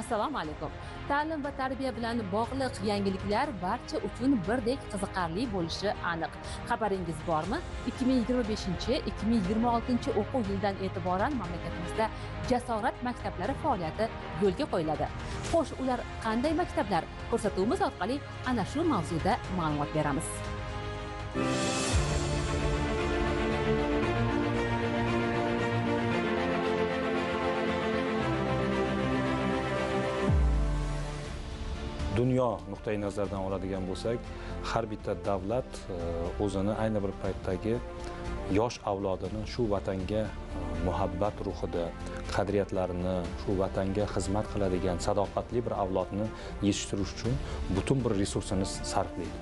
Assalomu alaykum. Ta'lim va tarbiya bilan bog'liq yangiliklar barcha uchun birdek qiziqarli bo'lishi aniq. Xabaringiz bormi? 2025-2026 o'quv yilidan e'tiboran mamlakatimizda jasorat maktablari faoliyati yo'lga qo'yiladi. Xo'sh, ular qanday maktablar? Ko'rsatuvimiz orqali ana shu mavzuda ma'lumot beramiz. Dunyo nuqtai nazaridan oladigan bo'lsak, har bitta davlat o'zini ayni bir paytdagi yosh avlodini shu vatanga muhabbat ruhida, qadriyatlarini, shu vatanga xizmat qiladigan sadoqatli bir avlodni yetishtirish uchun butun bir resursini sarflaydi.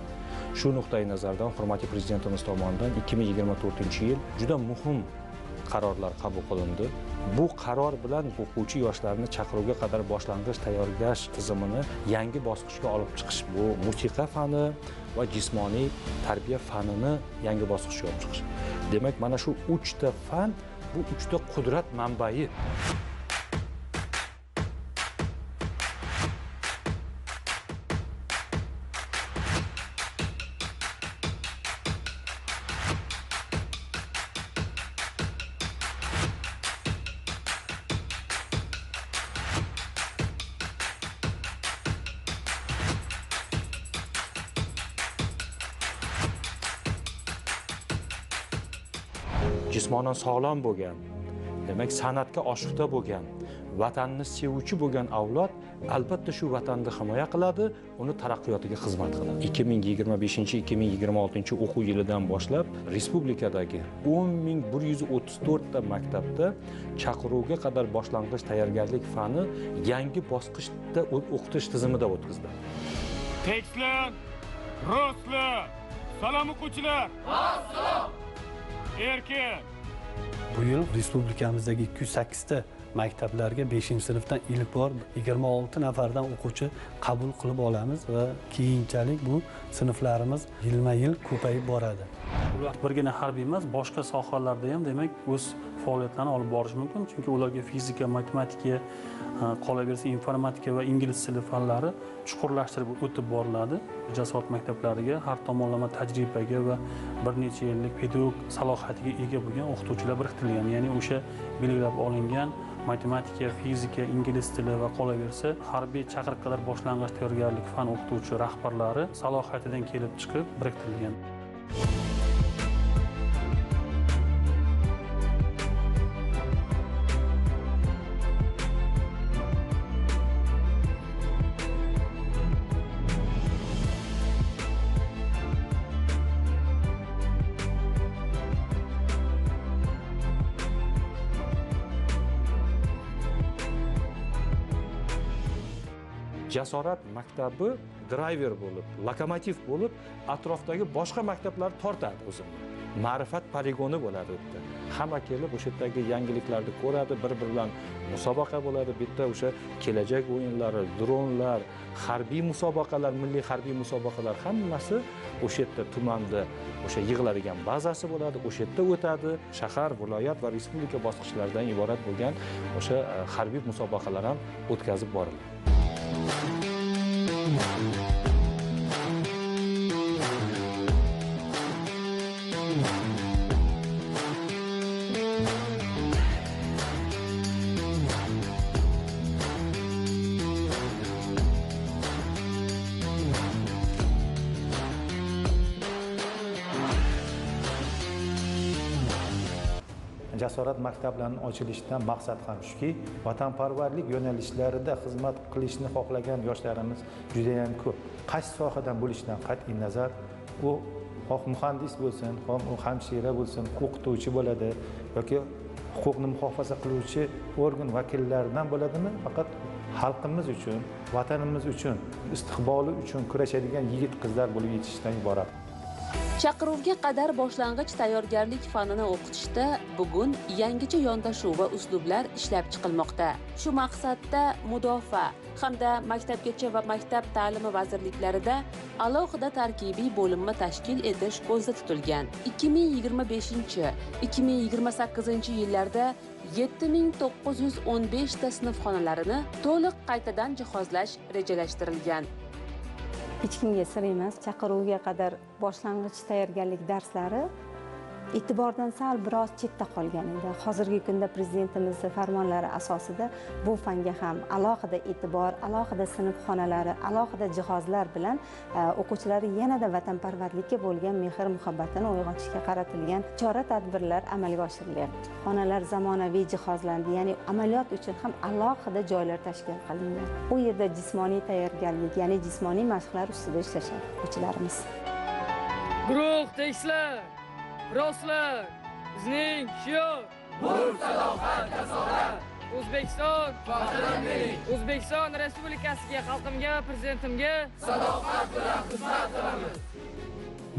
Shu nuqtai nazardan hurmatli prezidentimiz tomonidan 2024-yil juda muhim qarorlar qabul qilindi. Bu qaror bilan o'quvchi yoshlarni chaqiruvga qadar boshlang'ich tayyorlash tizimini yangi bosqichga olib chiqish, bu musiqa fani va jismoniy tarbiya fanini yangi bosqichga olib chiqish. Demak, mana shu 3 ta fan, bu 3 ta qudrat manbai. Jismonan sog'lom bo'lgan, demak san'atga oshiqda bo'lgan, vatanni sevuvchi bo'lgan avlod albatta shu vatanni himoya qiladi, uni taraqqiyotiga xizmat qiladi. 2025-2026 o'quv yilidan boshlab respublikadagi 10.134 ta maktabda chaqiruvga qadar boshlang'ich tayyorgarlik fani yangi bosqichda o'qitish tizimida o'tkaziladi. Tekstlar, rostlar, salom o'quvchilar. Assalom. Erkin. Bu yil respublikamizdagi 208 ta maktablarga 5-sinfdan ilk bor 26 nafardan o'quvchi qabul qilib olamiz va keyinchalik bu sinflarimiz yilma-yil ko'payib boradi. Ular birgina harbiy emas, boshqa sohalarda ham demak o'z faoliyatlarini olib borish mumkin, chunki ularga fizika, matematika, qolaversa informatika va ingliz tili fanlari chuqurlashtirib o'tib boriladi. Jasorat maktablariga har tomonlama tajribaga va bir necha yillik pedagog salohiyatiga ega bo'lgan o'qituvchilar biriktirilgan. Ya'ni o'sha belgilab olingan matematika, fizika, ingliz tili va qolaversa harbiy chaqiriq qadar boshlang'ich tayyorgarlik fan o'qituvchi rahbarlari salohiyatidan kelib chiqib biriktirilgan. Jasorat maktabi driver bo'lib, lokomotiv bo'lib, atrofdagi boshqa maktablar tortadi o'zini. Ma'rifat poligoni bo'ladi bu yerda. Hamma kelib o'sha yerdagi yangiliklarni ko'radi, bir-biri bilan musobaqa bo'ladi. Bitta o'sha kelajak o'yinlari, dronlar, harbiy musobaqalar, milliy harbiy musobaqalar hammasi o'sha yerda tumanda o'sha yig'iladigan bazasi bo'ladi, o'sha yerda o'tadi. Shahar, viloyat va respublika bosqichlaridan iborat bo'lgan o'sha harbiy musobaqalar ham o'tkazib boriladi. Jasorat maktablarining ochilishidan maqsad ham shuki, vatanparvarlik yo'nalishlarida xizmat qilishni xohlagan yoshlarimiz juda ham ko'p. Qaysi sohadan bo'lishidan qat'iy nazar, u xoh muhandis bo'lsin, xoh u hamshira bo'lsin, o'qituvchi bo'ladi yoki huquqni muhofaza qiluvchi organ vakillaridan bo'ladimi, faqat xalqimiz uchun, vatanimiz uchun, istiqboli uchun kurashadigan yigit qizlar bo'lib yetishishdan iborat. Chaqiruvga qadar boshlang'ich tayyorgarlik fanini o'qitishda bugun yangicha yondashuv va uslublar ishlab chiqilmoqda. Shu maqsadda Mudofaa hamda Maktabgacha va Maktab ta'limi vazirliklarida alohida tarkibiy bo'linma tashkil etish ko'zda tutilgan. 2025-2028 yillarda 7915 ta sinfxonalarini to'liq qaytadan jihozlash rejalashtirilgan. Hech kimga sir emas, chaqiruvga qadar boshlang'ich tayyorgarlik darslari e'tibordan sal biroz chetda qolgan edi. Hozirgi kunda prezidentimizning farmonlari asosida bu fanga ham alohida e'tibor, alohida sinfxonalari, alohida jihozlar bilan o'quvchilar yanada vatanparvarlikka bo'lgan mehr-muhabbatini uyg'otishga qaratilgan chora-tadbirlar amalga oshirilyapti. Xonalar zamonaviy jihozlandi, ya'ni amaliyot uchun ham alohida joylar tashkil qilingan. Bu yerda jismoniy tayyorgarlik, ya'ni jismoniy mashqlar ustida ishlashadi o'quvchilarimiz. Guruh tekislar, rostlar, bizning shior. Nur, sadoqat, jasorat. O'zbekiston, faxrdan bering. O'zbekiston Respublikasiga, xalqimga, prezidentimga sadoqat bilan xizmat qilamiz.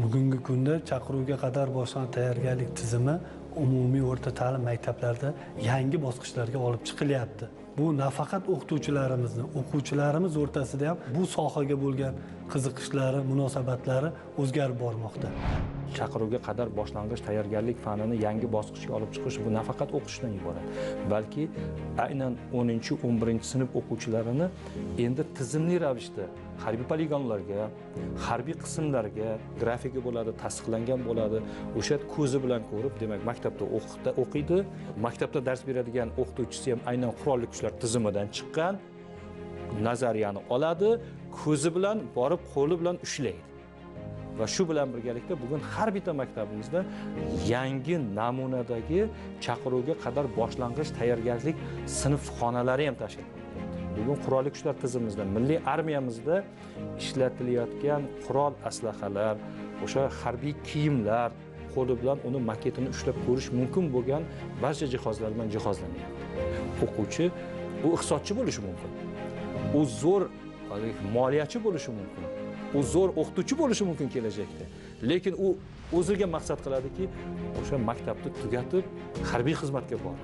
Bugungi kunda chaqiruvga qadar boshlangan tayyorgarlik tizimi umumiy o'rta ta'lim maktablarida yangi bosqichlarga olib chiqilyapti. Bu nafaqat o'quvchilarimiz o'rtasida ham bu sohaga bo'lgan qiziqishlari, munosabatlari o'zgarib bormoqda. Chaqiruvga qadar boshlang'ich tayyorgarlik fanini yangi bosqichga olib chiqish bu nafaqat o'qishdan iborat, balki aynan 10-11 sinf o'quvchilarini endi tizimli ravishda harbiy poligonlarga, harbiy qismlarga grafiki bo'ladi, tasdiqlangan bo'ladi. O'sha ko'zi bilan ko'rib, demak, maktabda o'qiydi, maktabda dars beradigan o'qituvchisi ham aynan qurolli kuchlar tizimidan chiqqan, nazariyani oladi, ko'zi bilan borib qo'li bilan ushlaydi. Va shu bilan birgalikda bugun har bitta maktabimizda yangi namunadagi chaqiruvga qadar boshlang'ich tayyorgarlik sinfxonalari ham tashkil qilinadi. Bugun qurolli kuchlar tizimimizda, milliy armiyamizda ishlatilayotgan qurol aslahalar, o'sha harbiy kiyimlar, qo'li bilan uni maketini ushlab ko'rish mumkin bo'lgan barcha jihozlar bilan jihozlangan. O'quvchi u iqtisodchi bo'lishi mumkin. U zo'r moliyachi bo'lishi mumkin. U zo'r o'qituvchi bo'lishi mumkin kelajakda. Lekin u o'ziga maqsad qiladiki, o'sha maktabni tugatib, harbiy xizmatga borib,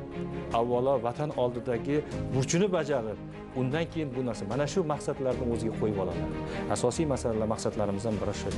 avvalo vatan oldidagi burchini bajarib, undan keyin bu narsa. Mana shu maqsadlarni o'ziga qo'yib oladi. Asosiy masalalar, maqsadlarimizdan biri shu.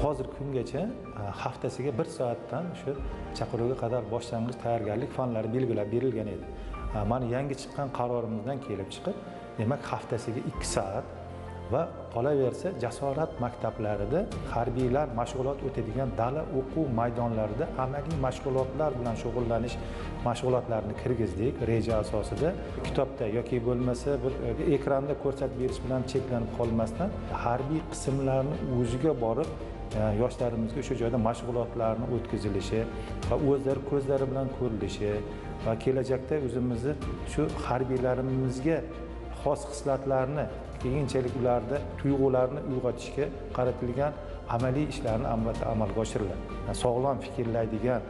Hozir kungacha haftasiga 1 soatdan shu chaqiruvga qadar boshlang'ich tayyorgarlik fanlari belgilab berilgan edi. Mana yangi chiqqan qarorimizdan kelib chiqib, demak haftasiga 2 soat va qolaversa jasorat maktablarida harbiylar mashg'ulot o'tadigan dala o'quv maydonlarida amaliy mashg'ulotlar bilan shug'ullanish mashg'ulotlarini kirgizdik reja asosida. Kitobda yoki bo'lmasa bir ekranda ko'rsatib berish bilan cheklanib qolmasdan harbiy qismlarni o'ziga borib yoshlarimizga o'sha joyda mashg'ulotlarni o'tkazilishi va o'zlari ko'zlari bilan ko'rilishi va kelajakda o'zimizni shu harbiylarimizga xos xislatlarni, keyinchalik ularda tuyg'ularni uyg'otishga qaratilgan amaliy ishlarni amalga oshiriladi. Sog'lom fikrlaydigan,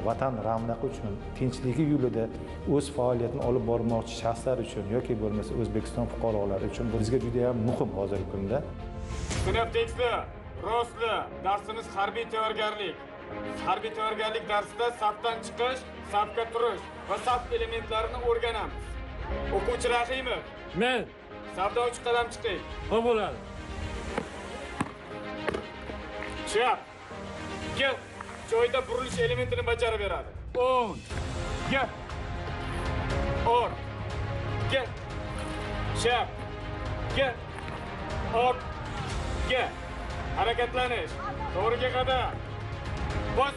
vatan ravnaqi uchun, tinchligi yo'lida o'z faoliyatini olib bormoqchi shaxslar uchun yoki bo'lmasa O'zbekiston fuqarolari uchun bizga juda ham muhim hozirgi kunda. Sinf tekislar, rostlar, darsimiz harbiy tayyorgarlik. Harbiy tayyorgarlik darsida safdan chiqish, safga turish va saf elementlarini o'rganamiz. O'quvchi Rahimov, Men safdan 3 qadam chiqing. nima bo'ladi? Chap. Gel. Joyda burilish elementini bajarib beradi. 10. Gel. Or. Gel. Chap. Gel. Or. Gel. Harakatlanish. To'g'riga qadam. Bos.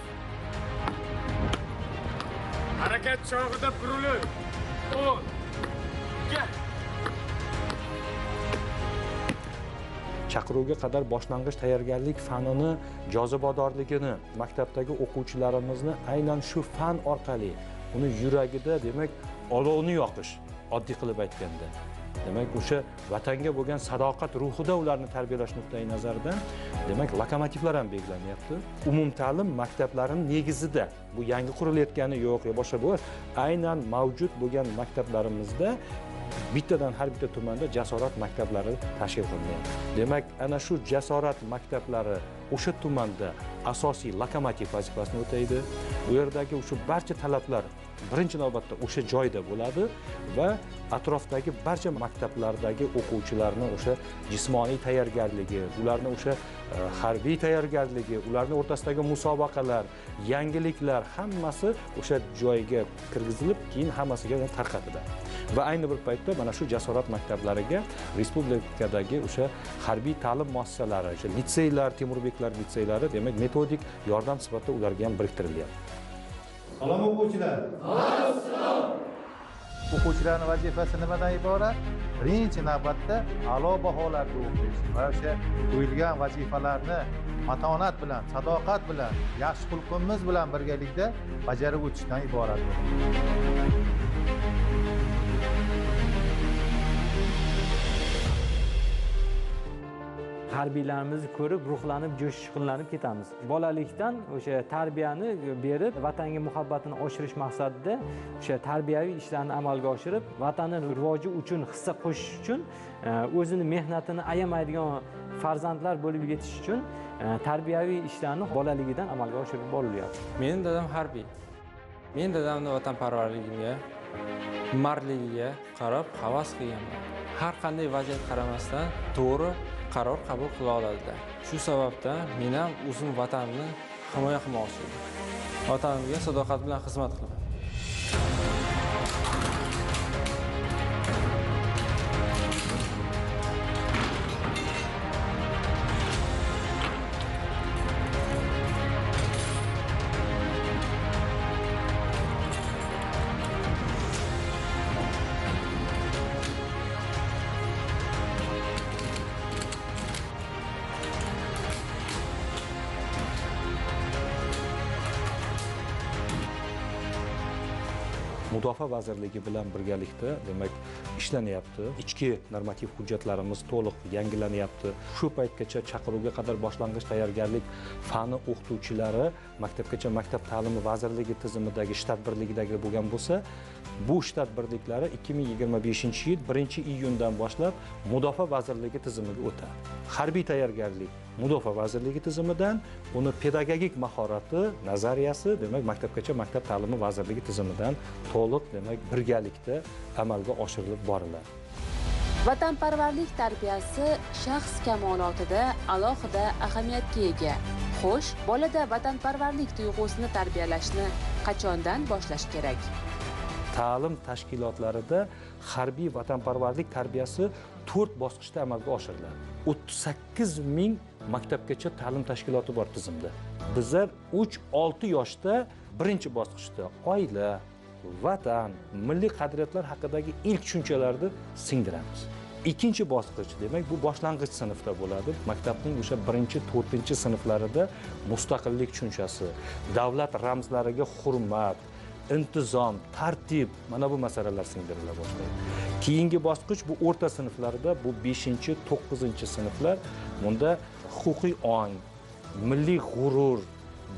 Harakat chog'ida burilish. 10. Gel. chaqiruvga qadar boshlang'ich tayyorgarlik fanini jozibadorligini maktabdagi o'quvchilarimizni aynan shu fan orqali uni yuragida demak olovni yoqish, oddiy qilib aytganda demak o'sha vatanga bo'lgan sadoqat ruhida ularni tarbiyalash nuqtai nazaridan demak lokomotivlar ham belgilanyapti. Umumta'lim maktablarining negizida bu yangi qurilayotgani yo'q yo boshqa bu aynan mavjud bo'lgan maktablarimizda bittadan har bitta tumanda jasorat maktablari tashkil qilinadi. Demak, ana shu jasorat maktablari o'sha tumanda asosiy lokomotiv vazifasini o'taydi. Bu yerdagi o'sha barcha talablar birinchi navbatda o'sha joyda bo'ladi va atrofdagi barcha maktablardagi o'quvchilarning o'sha jismoniy tayyorgarligi, ularning o'sha harbiy tayyorgarligi, ularning o'rtasidagi musobaqalar, yangiliklar hammasi o'sha joyga kirgizilib, keyin hammasiga tarqatiladi. Va ayni bir paytda mana shu jasorat maktablariga respublikadagi o'sha harbiy ta'lim muassasalari, o'sha litseylar, Temurbeklar litseylari demak metodik yordam sifatida ularga ham biriktiriladi. Salom o'quvchilar. Salom. O'quvchilarning vazifasi nimadan iborat? Birinchi navbatda a'lo baholarga o'qish va o'sha qo'yilgan vazifalarni matonat bilan, sadoqat bilan, yaxshi xulqimiz bilan birgalikda bajarib o'tishdan iborat. Harbiylarimizni ko'rib, ruhlanib, jo'shqinlanib ketamiz. Bolalikdan o'sha tarbiyani berib, vatanga muhabbatini oshirish maqsadida o'sha tarbiyaviy ishlarni amalga oshirib, vatanning rivoji uchun hissa qo'shish uchun, o'zini mehnatini ayamaydigan farzandlar bo'lib yetish uchun tarbiyaviy ishlarni bolaligidan amalga oshirib borilyapti. Mening dadam harbiy. Men dadamning vatanparvarligiga, mardligiga qarab havas qilganman. Har qanday vaziyat qaramasdan to'g'ri qaror qabul qila oladilar. Shu sababdan men ham o'zim vatanimni himoya qilmoqchiman. Vatanimga sadoqat bilan xizmat qilaman. Mudofaa vazirligi bilan birgalikda demak ishlanyapti. Ichki normativ hujjatlarimiz to'liq yangilanyapti. Shu paytgacha chaqiruvga qadar boshlang'ich tayyorgarlik fani o'qituvchilari maktabgacha maktab ta'limi vazirligi tizimidagi shtat birligidagi bo'lgan bo'lsa, bu shtat birliklari 2025-yil 1-iyundan boshlab Mudofaa vazirligi tizimiga o'tadi. Harbiy tayyorgarlik Mudofaa vazirligi tizimidan, uni pedagogik mahorati, nazariyasi demak maktabgacha maktab ta'limi vazirligi tizimidan to'liq demak birgalikda amalga oshirilib boriladi. Vatanparvarlik tarbiyasi shaxs kamolotida alohida ahamiyatga ega. Xo'sh, bolada vatanparvarlik tuyg'usini tarbiyalashni qachondan boshlash kerak? Ta'lim tashkilotlarida harbiy vatanparvarlik tarbiyasi 4 bosqichda amalga oshiriladi. 38 ming maktabgacha ta'lim tashkiloti bor tizimda. Bizlar 3-6 yoshda birinchi bosqichda oila, vatan, milliy qadriyatlar haqidagi ilk tushunchalarni singdiramiz. Ikkinchi bosqich demak bu boshlang'ich sinfda bo'ladi. Maktabning o'sha 1-4 sinflarida mustaqillik tushunchasi, davlat ramzlariga hurmat, intizom, tartib mana bu masalalar singdirila boshlaydi. Keyingi bosqich bu o'rta sinflarda, bu 5-9 sinflar, bunda huquqiy ong, milliy g'urur,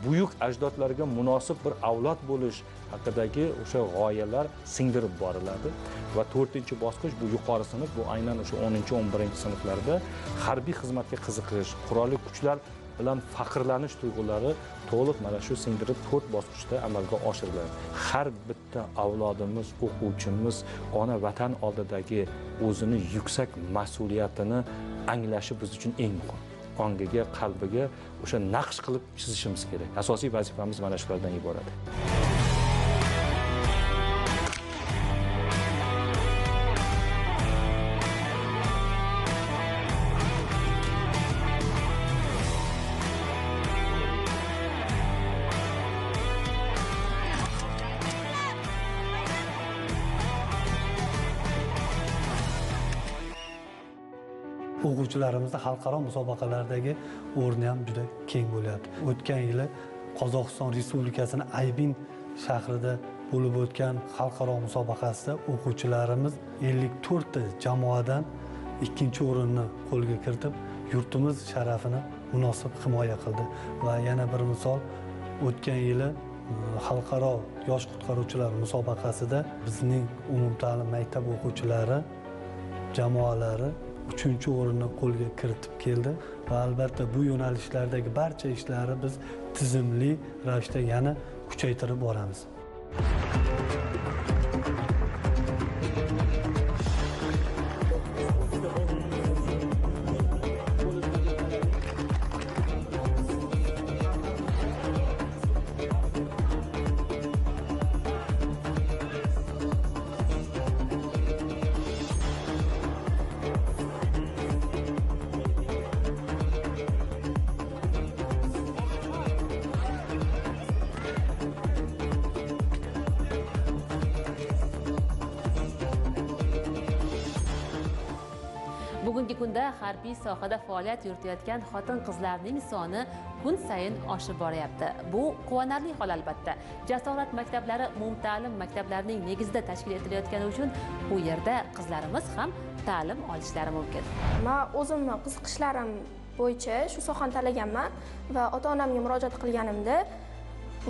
buyuk ajdodlarga munosib bir avlod bo'lish haqidagi o'sha g'oyalar singdirib boriladi va 4-bosqich bu yuqori sinf, bu aynan o'sha 10-11 sinflarda harbiy xizmatga qiziqish, qurolli kuchlar bilan faxrlanish tuyg'ulari to'liq mana shu singdirib 4 bosqichda amalga oshiriladi. Har bitta avlodimiz, o'quvchimiz ona vatan oldidagi o'zini yuksak mas'uliyatini anglashi biz uchun eng muhim. Ongiga, qalbiga o'sha naqsh qilib chizishimiz kerak. Asosiy vazifamiz mana shulardan iborat. o'quvchilarimizni xalqaro musobaqalardagi o'rni ham juda keng bo'lyapti. O'tgan yili Qozog'iston Respublikasining Aybin shahrida bo'lib o'tgan xalqaro musobaqasida o'quvchilarimiz 54 ta jamoadan ikkinchi o'rinni qo'lga kiritib, yurtimiz sharafini munosib himoya qildi. Va yana bir misol, o'tgan yili xalqaro yosh qutqaruvchilar musobaqasida bizning umumta'lim maktab o'quvchilari jamoalari 3-o'rinni qo'lga kiritib keldi va albatta bu yo'nalishlardagi barcha ishlarni biz tizimli ravishda yana kuchaytirib boramiz. Bugungi kunda harbiy sohada faoliyat yuritayotgan xotin-qizlarning soni kun sayin oshib boryapti. Bu quvonarli hol albatta. Jasorat maktablari umumta'lim maktablarining negizida tashkil etilayotgani uchun bu yerda qizlarimiz ham ta'lim olishlari mumkin. Men o'zimni qiziqishlarim bo'yicha shu sohani tanlaganman va ota-onamga murojaat qilganimda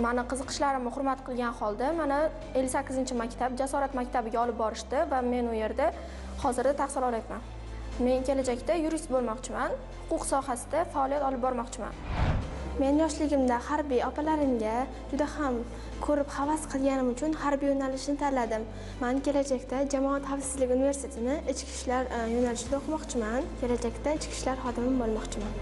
meni qiziqishlarimni hurmat qilgan holda meni 58-maktab Jasorat maktabiga olib borishdi va men u yerda hozirda tahsil olyapman. Men kelajakda yurist bo'lmoqchiman, huquq sohasida faoliyat olib bormoqchiman. Men yoshligimda harbiy opalarimga juda ham ko'rib havas qilganim uchun harbiy yo'nalishni tanladim. Men kelajakda Jamoat xavfsizligi universitetini ichki ishlar yo'nalishida o'qimoqchiman. Kelajakda ichki ishlar xodimi bo'lmoqchiman.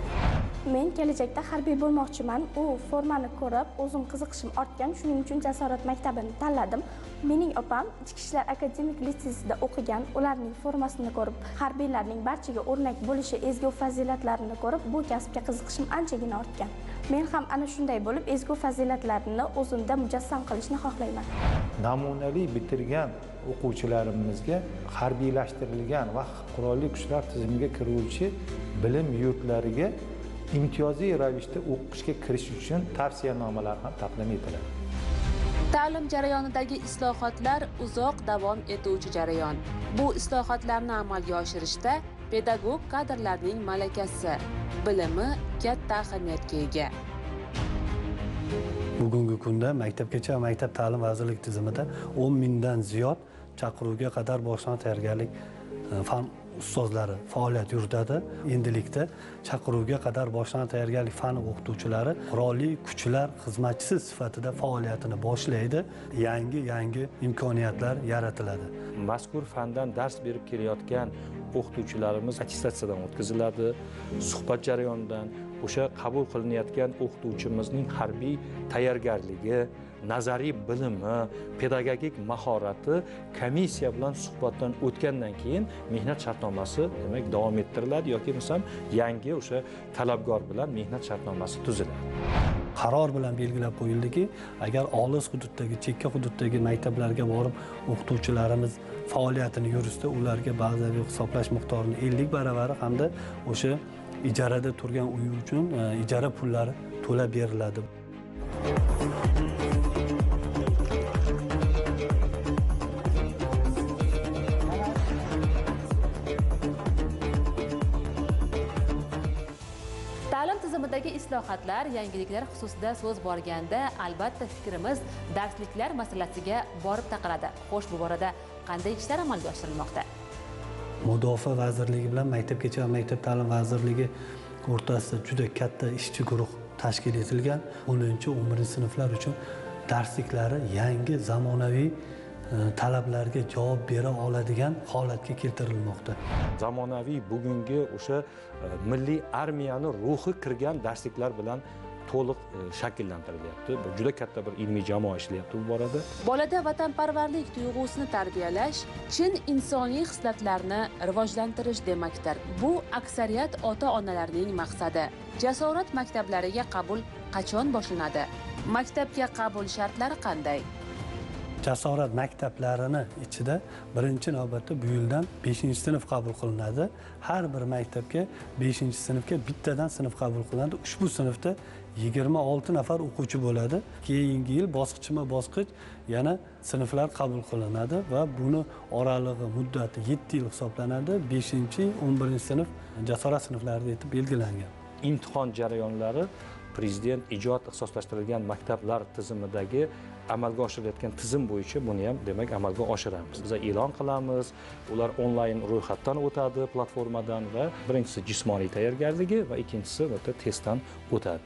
Men kelajakda harbiy bo'lmoqchiman. U formani ko'rib, o'zim qiziqishim ortgan, shuning uchun Jasorat maktabini tanladim. Mening opam ichki ishlar akademik litseyida o'qigan. Ularning formasini ko'rib, harbiylarning barchaga o'rnak bo'lishi, ezgu fazilatlarini ko'rib, bu kasbga qiziqishim anchagina ortgan. Men ham ana shunday bo'lib, ezgu fazilatlarini o'zimda mujassam qilishni xohlayman. Namunali bitirgan o'quvchilarimizga harbiylashtirilgan va qurolli kuchlar tizimiga kiruvchi bilim yurtlariga imtiyozli ravishda o'qishga kirish uchun tavsiyanomalar ham taqdim etiladi. Ta'lim jarayonidagi islohotlar uzoq davom etuvchi jarayon. Bu islohotlarni amalga oshirishda pedagog kadrlarning malakasi, bilimi katta ahamiyatga ega. Bugungi kunda maktabgacha va maktab ta'lim vazirligi tizimida 10 mingdan ziyod chaqiruvga qadar boshlang'ich tayyorgarlik fan ustozlari faoliyat yuritadi. Endilikda chaqiruvga qadar boshlang'ich tayyorgarlik fan o'qituvchilari qurolli kuchlar xizmatchisi sifatida faoliyatini boshlaydi. Yangi imkoniyatlar yaratiladi. Mazkur fandan dars berib kelayotgan o'qituvchilarimiz attestatsiyadan o'tkaziladi. Suhbat jarayonidan o'sha qabul qilinayotgan o'qituvchimizning harbiy tayyorgarligi, nazariy bilimi, pedagogik mahorati komissiya bilan suhbatdan o'tgandan keyin mehnat shartnomasi demak davom ettiriladi yoki bo'lmasam yangi o'sha talabgor bilan mehnat shartnomasi tuziladi. Qaror bilan belgilab qo'yildiki, agar olis hududdagi, chekka hududdagi maktablarga borib o'qituvchilarimiz faoliyatini yuritsa, ularga bazaviy hisoblash miqdorining 50 baravari hamda o'sha ijarada turgan uy uchun ijara pullari to'lab beriladi. Ta'lim tizimidagi islohotlar, yangiliklar xususida so'z borganda, albatta fikrimiz darsliklar masalasiga borib taqaladi. Xo'sh, bu borada qanday ishlar amalga oshirilmoqda? Mudofaa vazirligi bilan maktabgacha va maktab ta'lim vazirligi o'rtasida juda katta ishchi guruh tashkil etilgan. 10-11 sinflar uchun darsliklari yangi zamonaviy talablarga javob bera oladigan holatga keltirilmoqda. Zamonaviy bugungi o'sha milliy armiyani ruhi kirgan darsliklar bilan to'liq shakllantirilyapti. Bu juda katta bir ilmiy jamoa ishlayapti bu borada. Bolada vatanparvarlik tuyg'usini tarbiyalash, chin insoniy xislatlarni rivojlantirish demakdir. Bu aksariyat ota-onalarning maqsadi. Jasorat maktablariga qabul qachon boshlanadi? Maktabga qabul shartlari qanday? jasorat maktablarini ichida birinchi navbatda bu yildan 5-sinf qabul qilinadi. Har bir maktabga 5-sinfga bittadan sinf qabul qilinadi. Ushbu sinfda 26 nafar o'quvchi bo'ladi. Keyingi yil bosqichma-bosqich yana sinflar qabul qilinadi va buni oralig'i muddati 7 yil hisoblanadi. 5-11-sinf jasorat sinflarida etib belgilangan. Imtihon jarayonlari Prezident ijod ixtisoslashtirilgan maktablar tizimidagi amalga oshirilayotgan tizim bo'yicha buni ham demak amalga oshiramiz. Biz e'lon qilamiz, ular onlayn ro'yxatdan o'tadi platformadan va birinchisi jismoniy tayyorgarligi va ikkinchisi testdan o'tadi.